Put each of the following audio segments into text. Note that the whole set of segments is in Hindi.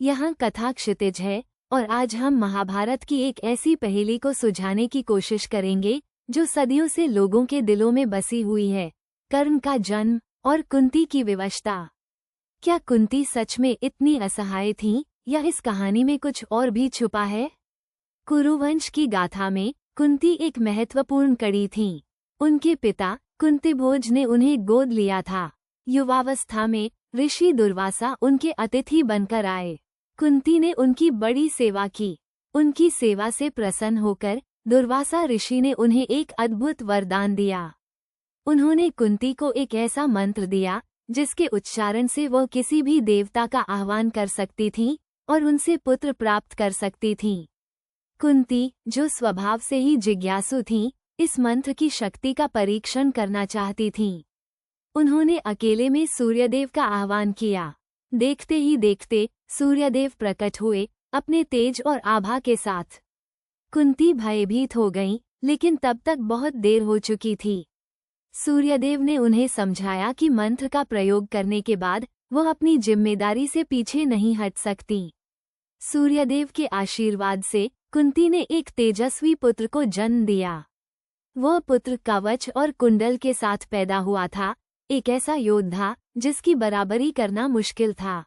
यहाँ कथा क्षितिज है और आज हम महाभारत की एक ऐसी पहेली को सुलझाने की कोशिश करेंगे जो सदियों से लोगों के दिलों में बसी हुई है। कर्ण का जन्म और कुंती की विवशता। क्या कुंती सच में इतनी असहाय थीं या इस कहानी में कुछ और भी छुपा है? कुरुवंश की गाथा में कुंती एक महत्वपूर्ण कड़ी थीं। उनके पिता कुंतीभोज ने उन्हें गोद लिया था। युवावस्था में ऋषि दुर्वासा उनके अतिथि बनकर आए। कुंती ने उनकी बड़ी सेवा की। उनकी सेवा से प्रसन्न होकर दुर्वासा ऋषि ने उन्हें एक अद्भुत वरदान दिया। उन्होंने कुंती को एक ऐसा मंत्र दिया जिसके उच्चारण से वह किसी भी देवता का आह्वान कर सकती थीं और उनसे पुत्र प्राप्त कर सकती थीं। कुंती, जो स्वभाव से ही जिज्ञासु थीं, इस मंत्र की शक्ति का परीक्षण करना चाहती थीं। उन्होंने अकेले में सूर्यदेव का आह्वान किया। देखते ही देखते सूर्यदेव प्रकट हुए अपने तेज और आभा के साथ। कुंती भयभीत हो गईं, लेकिन तब तक बहुत देर हो चुकी थी। सूर्यदेव ने उन्हें समझाया कि मंत्र का प्रयोग करने के बाद वह अपनी जिम्मेदारी से पीछे नहीं हट सकती। सूर्यदेव के आशीर्वाद से कुंती ने एक तेजस्वी पुत्र को जन्म दिया। वह पुत्र कवच और कुंडल के साथ पैदा हुआ था, एक ऐसा योद्धा जिसकी बराबरी करना मुश्किल था।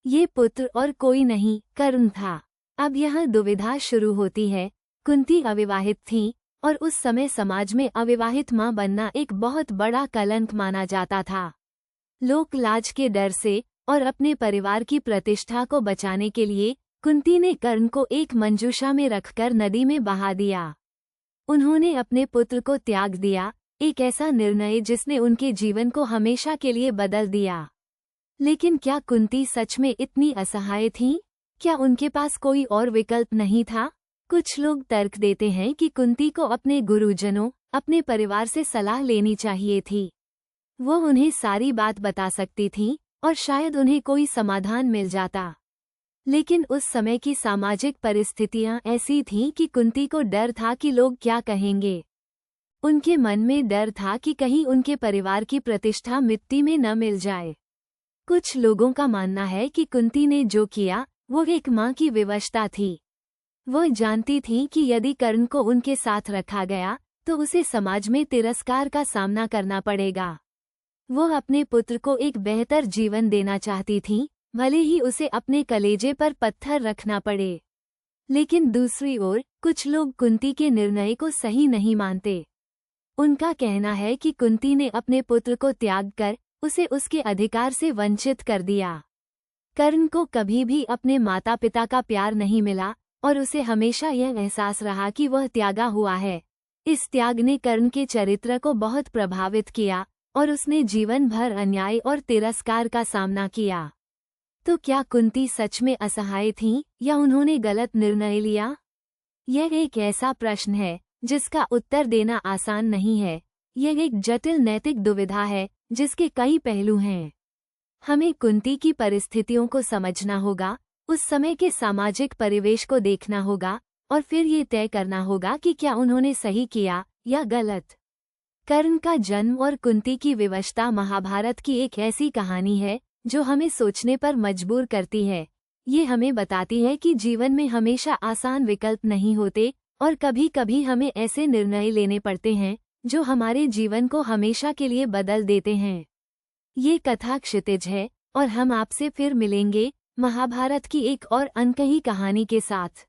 ये पुत्र और कोई नहीं, कर्ण था। अब यह दुविधा शुरू होती है। कुंती अविवाहित थीं और उस समय समाज में अविवाहित मां बनना एक बहुत बड़ा कलंक माना जाता था। लोक लाज के डर से और अपने परिवार की प्रतिष्ठा को बचाने के लिए कुंती ने कर्ण को एक मंजूषा में रखकर नदी में बहा दिया। उन्होंने अपने पुत्र को त्याग दिया, एक ऐसा निर्णय जिसने उनके जीवन को हमेशा के लिए बदल दिया। लेकिन क्या कुंती सच में इतनी असहाय थीं? क्या उनके पास कोई और विकल्प नहीं था? कुछ लोग तर्क देते हैं कि कुंती को अपने गुरुजनों, अपने परिवार से सलाह लेनी चाहिए थी। वो उन्हें सारी बात बता सकती थीं और शायद उन्हें कोई समाधान मिल जाता। लेकिन उस समय की सामाजिक परिस्थितियां ऐसी थीं कि कुंती को डर था कि लोग क्या कहेंगे। उनके मन में डर था कि कहीं उनके परिवार की प्रतिष्ठा मिट्टी में न मिल जाए। कुछ लोगों का मानना है कि कुंती ने जो किया वो एक मां की विवशता थी। वह जानती थी कि यदि कर्ण को उनके साथ रखा गया तो उसे समाज में तिरस्कार का सामना करना पड़ेगा। वह अपने पुत्र को एक बेहतर जीवन देना चाहती थीं, भले ही उसे अपने कलेजे पर पत्थर रखना पड़े। लेकिन दूसरी ओर कुछ लोग कुंती के निर्णय को सही नहीं मानते। उनका कहना है कि कुंती ने अपने पुत्र को त्याग कर उसे उसके अधिकार से वंचित कर दिया। कर्ण को कभी भी अपने माता पिता का प्यार नहीं मिला और उसे हमेशा यह एहसास रहा कि वह त्यागा हुआ है। इस त्याग ने कर्ण के चरित्र को बहुत प्रभावित किया और उसने जीवन भर अन्याय और तिरस्कार का सामना किया। तो क्या कुंती सच में असहाय थीं या उन्होंने गलत निर्णय लिया? यह एक ऐसा प्रश्न है जिसका उत्तर देना आसान नहीं है। यह एक जटिल नैतिक दुविधा है जिसके कई पहलू हैं। हमें कुंती की परिस्थितियों को समझना होगा, उस समय के सामाजिक परिवेश को देखना होगा और फिर ये तय करना होगा कि क्या उन्होंने सही किया या गलत। कर्ण का जन्म और कुंती की विवशता महाभारत की एक ऐसी कहानी है जो हमें सोचने पर मजबूर करती है। ये हमें बताती है कि जीवन में हमेशा आसान विकल्प नहीं होते और कभी कभी हमें ऐसे निर्णय लेने पड़ते हैं जो हमारे जीवन को हमेशा के लिए बदल देते हैं। ये कथा क्षितिज है और हम आपसे फिर मिलेंगे महाभारत की एक और अनकही कहानी के साथ।